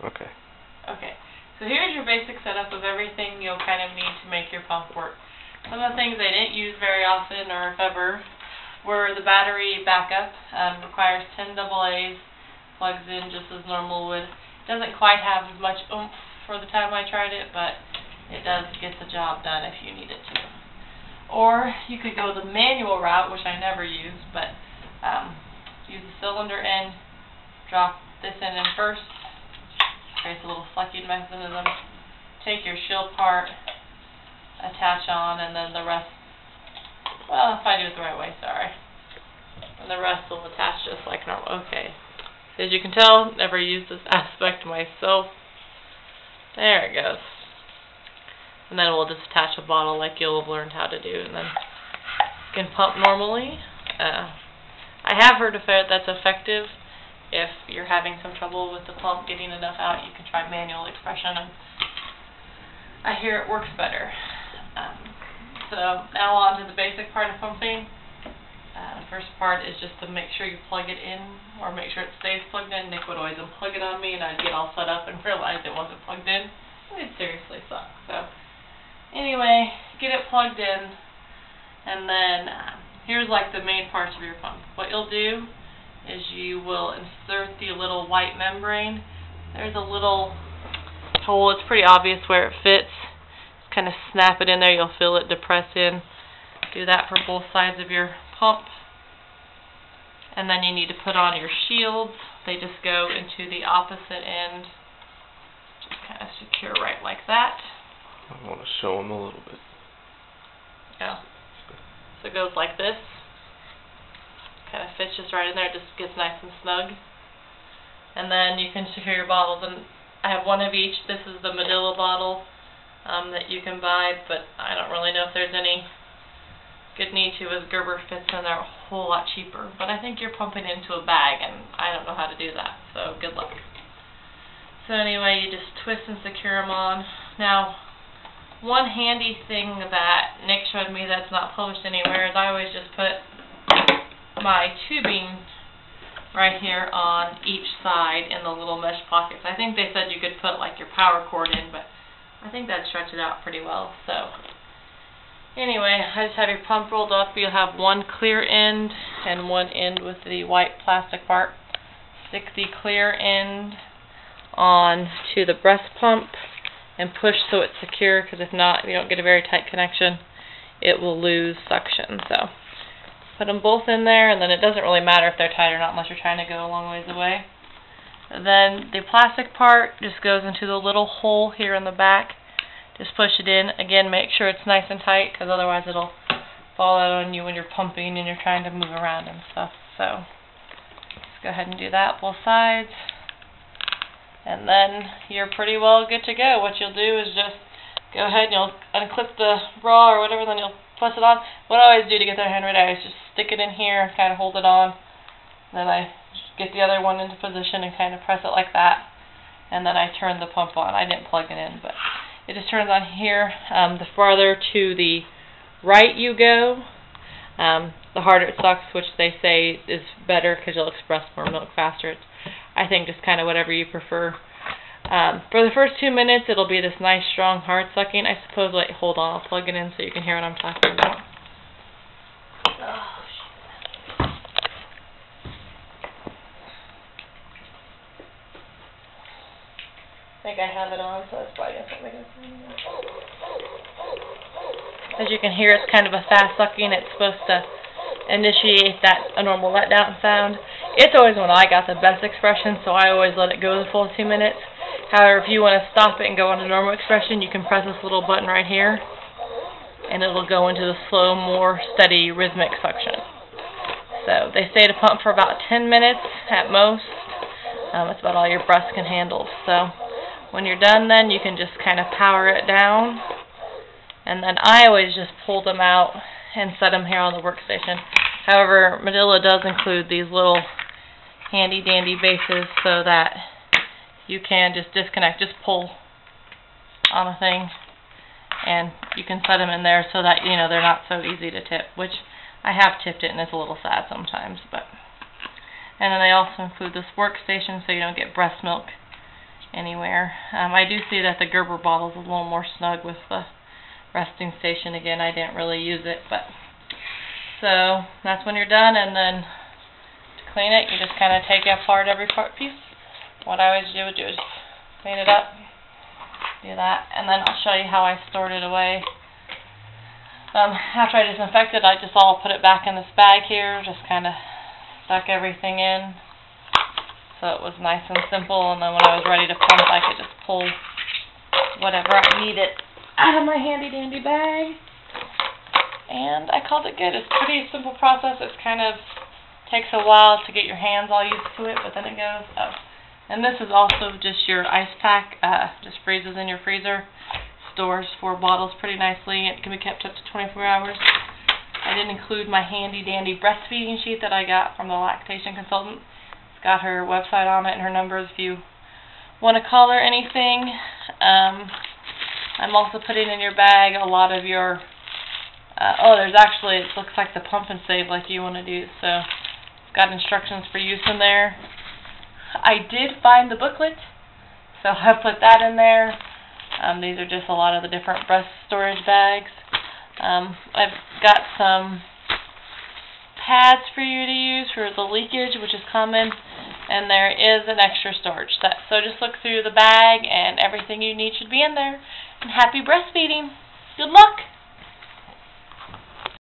Okay. Okay. So here's your basic setup of everything you'll kind of need to make your pump work. Some of the things I didn't use very often, or if ever, were the battery backup. Requires 10 AA's, plugs in just as normal would. Doesn't quite have as much oomph for the time I tried it, but it does get the job done if you need it to. Or you could go the manual route, which I never use, but use the cylinder end, drop this end in first, creates a little sucking mechanism, take your shield part, attach on, and then the rest, well, if I do it the right way, sorry, and the rest will attach just like normal. Okay, as you can tell, never used this aspect myself. There it goes. And then we'll just attach a bottle like you'll have learned how to do, and then you can pump normally. I have heard that's effective. If you're having some trouble with the pump getting enough out, you can try manual expression, and I hear it works better. So now on to the basic part of pumping. The first part is just to make sure you plug it in, or make sure it stays plugged in. Nick would always unplug it on me, and I'd get all set up and realize it wasn't plugged in. It seriously sucks. So anyway, get it plugged in, and then here's like the main parts of your pump. What you'll do is you will insert the little white membrane. There's a little hole, it's pretty obvious where it fits. Just kind of snap it in there, you'll feel it depress in. Do that for both sides of your pump. And then you need to put on your shields. They just go into the opposite end. Just kind of secure right like that. I want to show them a little bit. Yeah. So it goes like this. Kind of fits just right in there, just gets nice and snug. And then you can secure your bottles, and I have one of each. This is the Medela bottle that you can buy, but I don't really know if there's any good need to, as Gerber fits in there a whole lot cheaper. But I think you're pumping into a bag, and I don't know how to do that, so good luck. So anyway, you just twist and secure them on. Now, one handy thing that Nick showed me that's not published anywhere is I always just put my tubing right here on each side in the little mesh pockets. I think they said you could put like your power cord in, but I think that stretched it out pretty well. So anyway, I just have your pump rolled up. You'll have one clear end and one end with the white plastic part. Stick the clear end on to the breast pump and push so it's secure, because if not, if you don't get a very tight connection, it will lose suction. So put them both in there, and then it doesn't really matter if they're tight or not unless you're trying to go a long ways away. And then the plastic part just goes into the little hole here in the back. Just push it in. Again, make sure it's nice and tight, because otherwise it'll fall out on you when you're pumping and you're trying to move around and stuff. So just go ahead and do that both sides, and then you're pretty well good to go. What you'll do is just go ahead and you'll unclip the bra or whatever, then you'll press it on. What I always do to get that hand ready, I just stick it in here and kind of hold it on. Then I get the other one into position and kind of press it like that. And then I turn the pump on. I didn't plug it in, but it just turns on here. The farther to the right you go, the harder it sucks, which they say is better because you'll express more milk faster. It's, I think, just kind of whatever you prefer. For the first 2 minutes, it'll be this nice, strong, hard sucking. I suppose, wait, hold on, I'll plug it in so you can hear what I'm talking about. Oh, shit. I think I have it on, so that's why I guess I'm making it. As you can hear, it's kind of a fast sucking. It's supposed to initiate a normal letdown sound. It's always when I got the best expression, so I always let it go the full 2 minutes. However, if you want to stop it and go into normal expression, you can press this little button right here, and it'll go into the slow, more steady, rhythmic suction. So they say to pump for about 10 minutes at most. That's about all your breast can handle. So when you're done, then you can just kind of power it down, and then I always just pull them out and set them here on the workstation. However, Medela does include these little handy dandy bases so that you can just disconnect, just pull on a thing, and you can set them in there so that, you know, they're not so easy to tip, which I have tipped it and it's a little sad sometimes. But and then they also include this workstation so you don't get breast milk anywhere. I do see that the Gerber bottle is a little more snug with the resting station. Again, I didn't really use it, but so that's when you're done. And then to clean it, you just kind of take apart every piece. What I always do is just clean it up, do that, and then I'll show you how I stored it away. After I disinfect it, I just all put it back in this bag here, just kind of stuck everything in, so it was nice and simple, and then when I was ready to pump, I could just pull whatever I needed out of my handy dandy bag, and I called it good. It's a pretty simple process. It kind of takes a while to get your hands all used to it, but then it goes up. And this is also just your ice pack, just freezes in your freezer. Stores 4 bottles pretty nicely. It can be kept up to 24 hours. I didn't include my handy dandy breastfeeding sheet that I got from the lactation consultant. It's got her website on it and her numbers if you want to call her anything. I'm also putting in your bag a lot of your there's actually, it looks like the pump and save like you want to do, so it's got instructions for use in there. I did find the booklet, so I put that in there. These are just a lot of the different breast storage bags. I've got some pads for you to use for the leakage, which is common, and there is an extra storage set. So just look through the bag and everything you need should be in there. And happy breastfeeding! Good luck!